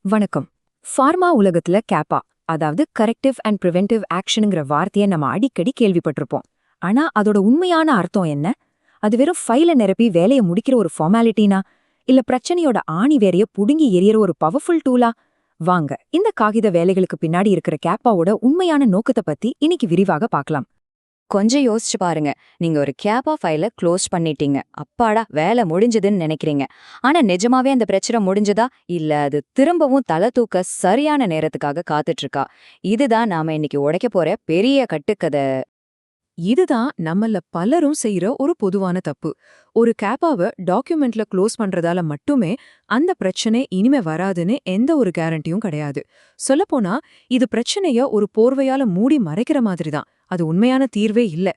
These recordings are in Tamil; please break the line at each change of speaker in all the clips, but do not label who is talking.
வணக்கம். ஃபார்மா உலகத்துல கேப்பா, அதாவது கரெக்டிவ் அண்ட் பிரிவென்டிவ் ஆக்ஷனுங்கிற வார்த்தையை நம்ம அடிக்கடி கேள்விப்பட்டிருப்போம். ஆனா அதோட உண்மையான அர்த்தம் என்ன? அது வெறும் ஃபைல நிரப்பி வேலையை முடிக்கிற ஒரு ஃபார்மாலிட்டினா, இல்ல பிரச்சனையோட ஆணி வேரைய புடுங்கி எறியற ஒரு பவர்ஃபுல் டூலா? வாங்க, இந்த காகித வேலைகளுக்கு பின்னாடி இருக்கிற கேப்பாவோட உண்மையான நோக்கத்தை பத்தி இன்னைக்கு விரிவாக பார்க்கலாம்.
கொஞ்சம் யோசிச்சு பாருங்க. நீங்க ஒரு கேப்பா ஃபைல க்ளோஸ் பண்ணிட்டீங்க. அப்பாடா வேலை முடிஞ்சதுன்னு நினைக்கிறீங்க. ஆனா நிஜமாவே அந்த பிரச்சனை முடிஞ்சதா? இல்ல அது திரும்பவும் தலை தூக்க சரியான நேரத்துக்காக காத்துட்டு இருக்கா? இதுதான் நாம இன்னைக்கு உடைக்க போற பெரிய கட்டுக்கதை.
இதுதான் நம்மள பலரும் செய்யற ஒரு பொதுவான தப்பு. ஒரு கேப்பாவை டாக்குமெண்ட்ல க்ளோஸ் பண்றதால மட்டுமே அந்த பிரச்சனை இனிமே வராதுன்னு எந்த ஒரு கேரண்டியும் கிடையாது. சொல்லப்போனா இது பிரச்சனைய ஒரு போர்வையால மூடி மறைக்கிற மாதிரி தான். அது உண்மையான தீர்வே இல்ல.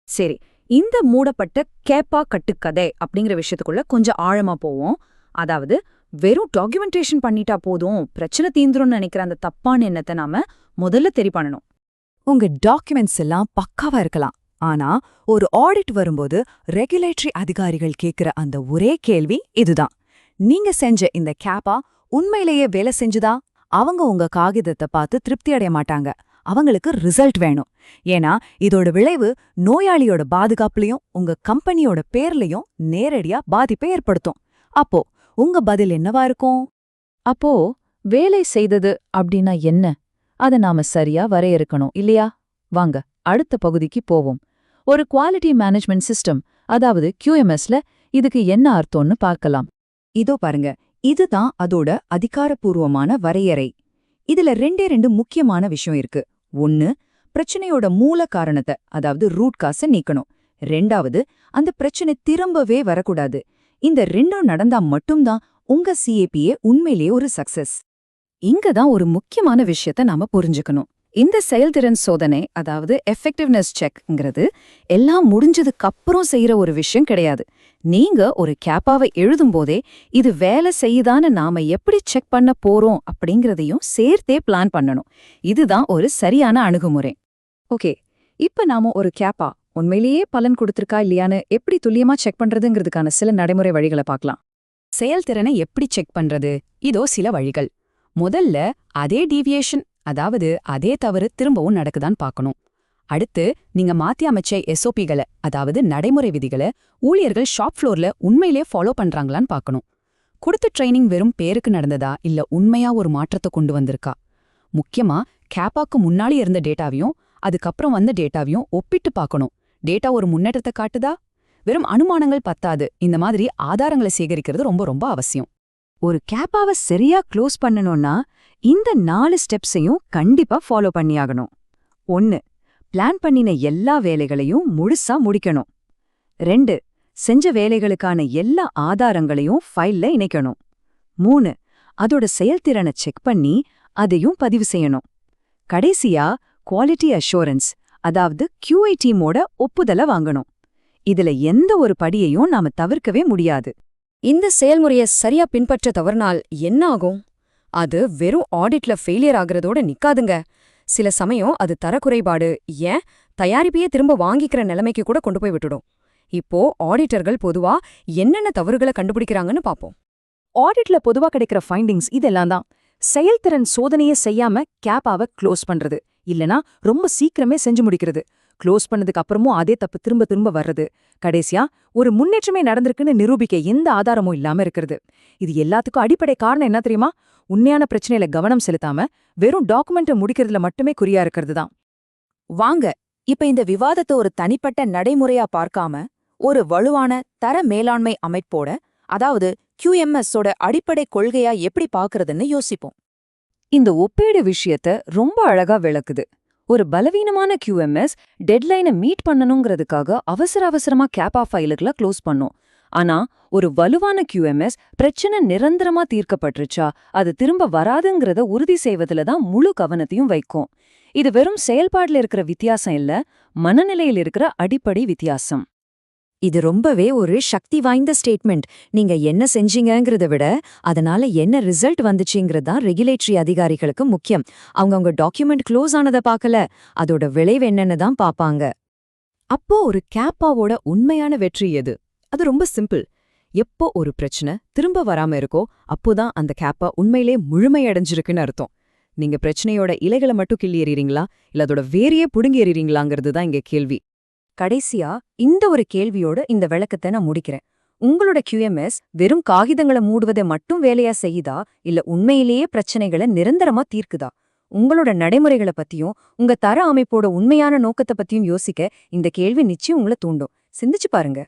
சரி, இந்த மூடப்பட்ட கேப்பா கட்டுக்கதை அப்படிங்கிற விஷயத்துக்குள்ள கொஞ்சம் ஆழமா போவோம். அதாவது வெறும் டாக்குமெண்டேஷன் பண்ணிட்டா போதும் பிரச்சனை தீந்துரும்னு நினைக்கிற அந்த தப்பான எண்ணத்தை நாம முதல்ல தெரி பண்ணணும்.
உங்க டாக்குமெண்ட்ஸ் எல்லாம் பக்காவா இருக்கலாம். ஆனா ஒரு ஆடிட் வரும்போது ரெகுலேட்டரி அதிகாரிகள் கேக்குற அந்த ஒரே கேள்வி இதுதான்: நீங்க செஞ்ச இந்த கேப்பா உண்மையிலேயே வேலை செஞ்சுதா? அவங்க உங்க காகிதத்தை பார்த்து திருப்தி அடைய மாட்டாங்க. அவங்களுக்கு ரிசல்ட் வேணும். ஏன்னா இதோட விளைவு நோயாளியோட பாதுகாப்புலயும் உங்க கம்பெனியோட பேர்லயும் நேரடியா பாதிப்பை ஏற்படுத்தும். அப்போ உங்க பதில் என்னவா இருக்கும்?
அப்போ வேலை செய்தது அப்படின்னா என்ன? அத நாம சரியா வரையறுக்கணும் இல்லையா? வாங்க அடுத்த பகுதிக்கு போவோம். ஒரு குவாலிட்டி மேனேஜ்மெண்ட் சிஸ்டம், அதாவது QMSல இதுக்கு என்ன அர்த்தம்னு பார்க்கலாம்.
இதோ பாருங்க, இதுதான் அதோட அதிகாரப்பூர்வமான வரையறை. இதுல ரெண்டு முக்கியமான விஷயம் இருக்கு. ஒன்னு, பிரச்சனையோட மூல காரணத்தை, அதாவது ரூட் காஸ நீக்கணும். ரெண்டாவது, அந்த பிரச்சனை திரும்பவே வரக்கூடாது. இந்த ரெண்டும் நடந்தா மட்டும்தான் உங்க CAPA உண்மையிலேயே ஒரு சக்சஸ். இங்கதான் ஒரு முக்கியமான விஷயத்த நாம புரிஞ்சுக்கணும். இந்த செயல்திறன் சோதனை, அதாவது எஃபெக்டிவ்னஸ் செக்ங்கிறது எல்லாம் முடிஞ்சதுக்கு அப்புறம் செய்யற ஒரு விஷயம் கிடையாது. நீங்க ஒரு கேப்பாவை எழுதும்போதே இது வேலை செய்யுதான்னு நாம எப்படி செக் பண்ண போறோம் அப்படிங்கறதையும் சேர்த்தே பிளான் பண்ணணும். இதுதான் ஒரு சரியான அணுகுமுறை. ஓகே, இப்ப நாம ஒரு கேப்பா உண்மையிலேயே பலன் கொடுத்திருக்கா இல்லையான்னு எப்படி துல்லியமா செக் பண்றதுங்கிறதுக்கான சில நடைமுறை வழிகளை பார்க்கலாம். செயல்திறனை எப்படி செக் பண்றது? இதோ சில வழிகள். முதல்ல அதே டீவியேஷன், அதாவது அதே தவறு திரும்பவும் நடக்குதான்னு பார்க்கணும். அடுத்து நீங்க மாத்தி அமைச்ச SOPகளை, அதாவது நடைமுறை விதிகளை ஊழியர்கள் ஷாப் ஃப்ளோர்ல உண்மையிலே ஃபாலோ பண்றாங்களான்னு பார்க்கணும். கொடுத்த ட்ரைனிங் வெறும் பேருக்கு நடந்ததா இல்ல உண்மையா ஒரு மாற்றத்தை கொண்டு வந்திருக்கா? முக்கியமா கேப்பாக்கு முன்னாடி இருந்த டேட்டாவையும் அதுக்கப்புறம் வந்த டேட்டாவையும் ஒப்பிட்டு பார்க்கணும். டேட்டா ஒரு முன்னேற்றத்தை காட்டுதா? வெறும் அனுமானங்கள் பத்தாது. இந்த மாதிரி ஆதாரங்களை சேகரிக்கிறது ரொம்ப ரொம்ப அவசியம். ஒரு கேப்பாவை சரியா க்ளோஸ் பண்ணணும்னா இந்த 4 ஸ்டெப்ஸையும் கண்டிப்பா ஃபாலோ பண்ணியாகணும். 1. பிளான் பண்ணின எல்லா வேலைகளையும் முழுசா முடிக்கணும். 2. செஞ்ச வேலைகளுக்கான எல்லா ஆதாரங்களையும் ஃபைல்ல இணைக்கணும். 3. அதோட செயல்திறனை செக் பண்ணி அதையும் பதிவு செய்யணும். கடைசியா குவாலிட்டி அஷூரன்ஸ், அதாவது QA டீமோட ஒப்புதலை வாங்கணும். இதுல எந்த ஒரு படியையும் நாம தவிர்க்கவே முடியாது. இந்த செயல்முறையை சரியா பின்பற்ற தவறினால் என்ன ஆகும்? அது வெறும் ஆடிட்ல ஃபெயிலியர் ஆகுறதோட நிக்காதுங்க. சில சமயம் அது தரக்குறைபாடு, ஏன் தயாரிப்பையே திரும்ப வாங்கிக்கிற நிலைமைக்கு கூட கொண்டு போய் விட்டுடும். இப்போ ஆடிட்டர்கள் பொதுவா என்னென்ன தவறுகளை கண்டுபிடிக்கிறாங்கன்னு பாப்போம்.
ஆடிட்ல பொதுவா கிடைக்கிற ஃபைண்டிங்ஸ் இதெல்லாம் தான். செயல்திறன் சோதனையே செய்யாம கேப்பாவை க்ளோஸ் பண்றது, இல்லனா ரொம்ப சீக்கிரமே செஞ்சு முடிக்கிறது. க்ளோஸ் பண்ணதுக்கு அப்புறமும் அதே தப்பு திரும்ப திரும்ப வர்றது. கடைசியா ஒரு முன்னேற்றமே நடந்திருக்குன்னு நிரூபிக்க எந்த ஆதாரமும் இல்லாம இருக்கிறது. இது எல்லாத்துக்கும் அடிப்படை காரணம் என்ன தெரியுமா? உண்மையான பிரச்சனையில கவனம் செலுத்தாம வெறும் டாக்குமெண்ட்டை முடிக்கிறதுல மட்டுமே குறியா இருக்கிறது தான்.
வாங்க இப்ப இந்த விவாதத்தை ஒரு தனிப்பட்ட நடைமுறையா பார்க்காம ஒரு வலுவான தர மேலாண்மை அமைப்போட, அதாவது QMSோட அடிப்படை கொள்கையா எப்படி பார்க்கறதுன்னு யோசிப்போம்.
இந்த ஒப்பீடு விஷயத்த ரொம்ப அழகா விளக்குது. ஒரு பலவீனமான QMS டெட்லைனை மீட் பண்ணணுங்கிறதுக்காக அவசரமா கேப்பா ஃபைலுகளை க்ளோஸ் பண்ணும். ஆனா ஒரு வலுவான QMS பிரச்சனை நிரந்தரமா தீர்க்கப்பட்டுருச்சா அது திரும்ப வராதுங்கிறத உறுதி செய்வதுல தான் முழு கவனத்தையும் வைக்கும். இது வெறும் செயல்பாடுல இருக்கிற வித்தியாசம் இல்ல, மனநிலையில் இருக்கிற அடிப்படை வித்தியாசம்.
இது ரொம்பவே ஒரு சக்தி வாய்ந்த ஸ்டேட்மெண்ட். நீங்க என்ன செஞ்சீங்கங்கிறத விட அதனால என்ன ரிசல்ட் வந்துச்சுங்கிறது தான் ரெகுலேட்டரி அதிகாரிகளுக்கு முக்கியம். அவங்க டாக்குமெண்ட் க்ளோஸ் ஆனதை பார்க்கல, அதோட விளைவு என்னன்னு தான் பாப்பாங்க.
அப்போ ஒரு கேப்பாவோட உண்மையான வெற்றி எது? அது ரொம்ப சிம்பிள். எப்போ ஒரு பிரச்சனை திரும்ப வராம இருக்கோ அப்போதான் அந்த கேப்ப உண்மையிலே முழுமையடைஞ்சிருக்குன்னு அர்த்தம். நீங்க பிரச்சனையோட இலைகளை மட்டும் கிள்ளி எறிறீங்களா இல்ல அதோட வேரையே புடுங்கி எறிறீங்களாங்கிறது தான் இங்க கேள்வி.
கடைசியா இந்த ஒரு கேள்வியோட இந்த விளக்கத்தை நான் முடிக்கிறேன். உங்களோட QMS வெறும் காகிதங்களை மூடுவதை மட்டும் வேலையா செய்யுதா இல்ல உண்மையிலேயே பிரச்சனைகளை நிரந்தரமா தீர்க்குதா? உங்களோட நடைமுறைகளை பத்தியும் உங்க தர அமைப்போட உண்மையான நோக்கத்தை பத்தியும் யோசிக்க இந்த கேள்வி நிச்சயம் உங்களை தூண்டும். சிந்திச்சு பாருங்க.